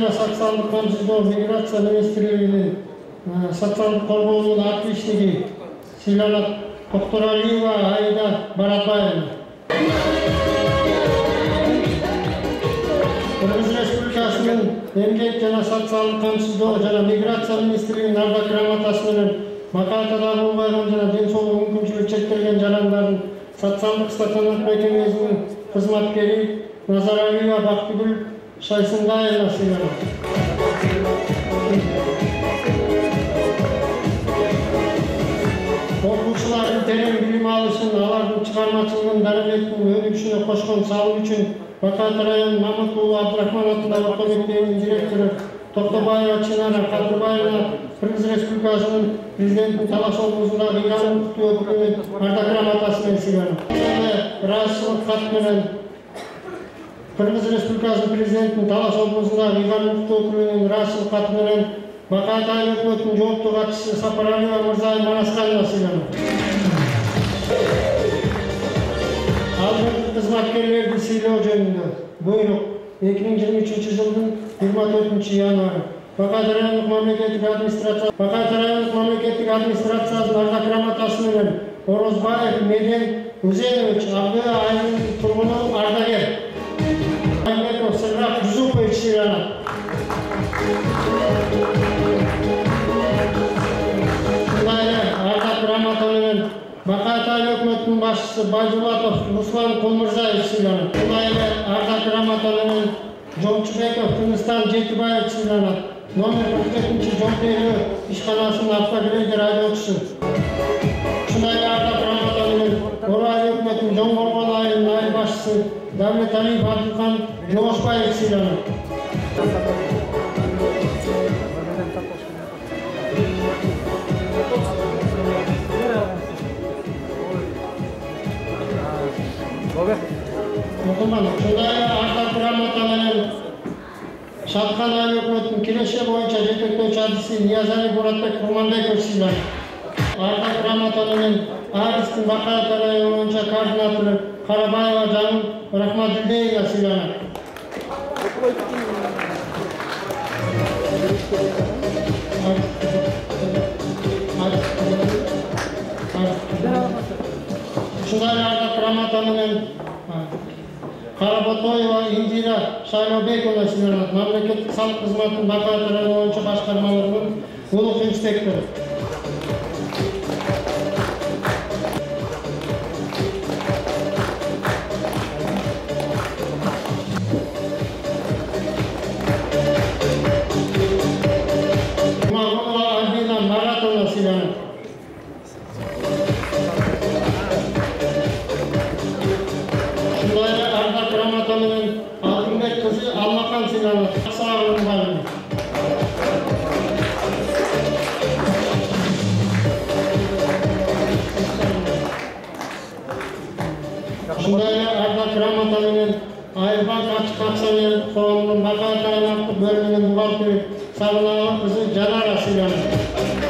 жана социалдык камсыздоо миграция министрлигинин социалдык коргоонун активисти сыйланат Токтуралиева Аида Баратбаевна. Кыргыз Республикасынын эмгек жана социалдык камсыздоо жана миграция министрлигинин ардак грамотасы менен макаатада болбойгон жана ден соолугу мүмкүнчүлүгү чектелген жарандардын социалдык стационар мекемесинин кызматкери Назаралиева Бактыгүл Шайсынгаева сыйланат. Окуучулардын терең билим алышын, алардын чыгармачылыгын дарылеттин өнүгүшүнө кошкон салым үчүн Бакат район Мамыт уулу Абдрахман атындагы орто мектебинин директору Токтобаева Чынара Кадырбаевна Кыргыз Республикасынын президентинин талаш облусундагы ыйган укуктуу өкүлүнүн ардак грамотасы менен сыйланат. Ыраазычылык кат менен Кыргыз Республикасынын президентинин талаш облусундагы ыйган укуктуу өкүлүнүн ыраазычылык каты менен Бакат айыл өкмөтүнүн жооптуу катчысы Сапаралиева Мырзай Марасканова сыйланат. Алдыңкы кызматкерлерди сыйлоо жөнүндө буйрук 2023 жылдын 24 январы Бакат райондук мамлекеттик администрациясынын ардак грамотасы менен Орозбаев Меден Узенович Ак айылынын тургуну ардагер Айметов Сыргак Жузупович сыйланат. Ардак грамота менен Бакат айыл өкмөтүнүн башчысы Байжулатов Руслан Колмурзаев сыйланат. Ардак грамота менен Жомчубеков Тыныстан Жетибаев сыйланат. Номер 47 жол тейлөө ишканасынын автогрейдер айдоочусу. Ушундай ардак грамота менен Орал айыл өкмөтүнүн Жоңгоргон айылынын айыл башчысы Давлеталиев Абдылкан Жогошбаев сыйланат. Ушундай ардак грамота менен Шаткан айыл өкмөтүнүн Киреше боюнча жетектөөчү адиси Ниязали Буратбек Курманбеков сыйланат. Ардак грамота менен Арыстын Бакат району боюнча координатору Карабаева Жаным Рахматдилдеева сыйланат. Ушундай ардак грамота менен Каработоева Индира Шайлообековна сыйланат. Мамлекеттик салык кызматынын Бакат району боюнча башкармалыгынын улук инспектору. Альбина Маратовна сыйланат. Ушундай ардак грамота менен Алтынбек кызы Алмакан сыйланат. Сагынын баары. Ушундай ардак грамота менен Айылбанк ачык акционерлик коомунун Бакат аймактык бөлүмүнүн бухгалтери Сагынова кызы Жанара сыйланат.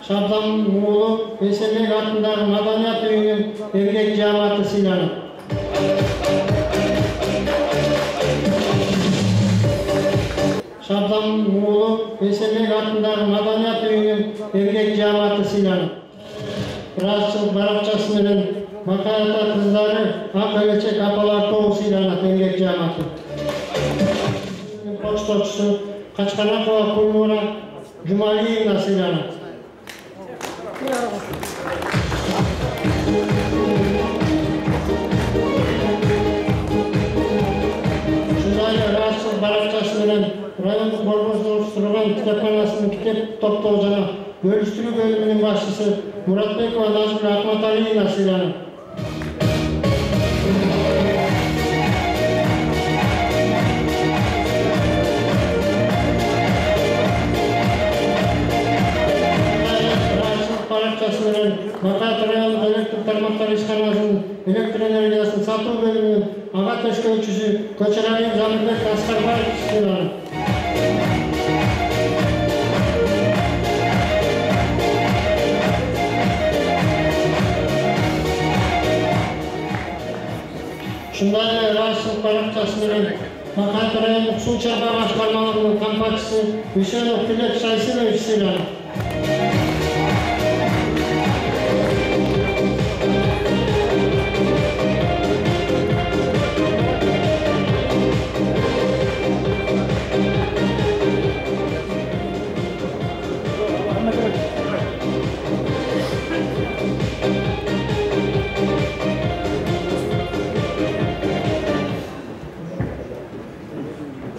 Шабдан уулу Эсенбек атындагы Маданият үйүнүн эмгек жааматы сыйланат. Шабдан уулу Эсенбек атындагы Маданият үйүнүн эмгек жааматы сыйланат. Ыраазычылык баракчасы менен Бакаата кыздары Ак Келечек апалар тобу сыйланат эмгек жааматы. Почточусу Качканакова Кулмура Жумалиевна сыйланат. Ушундай ыраазычылык баракчасы менен райондук борбордун олуштурган китепканасынын китеп топтоо жана бөлүштүрүү бөлүмүнүн башчысы Муратбекова Назгүл Акматалиевна сыйланат. Баракчасы менен Бакат райондук электр тармактары ишканасынын электр энергиясын сатуу бөлүмүнүн ага төшкөөчүсү Көчөралиев Замирбек Аскарбаев сыйланат. Ушундай ыраазычылык баракчасы менен Bakatı rayonluk su çarpı başkarmalarının kampanyası Hüseyinov Tilek Şaysinoviç Sinan.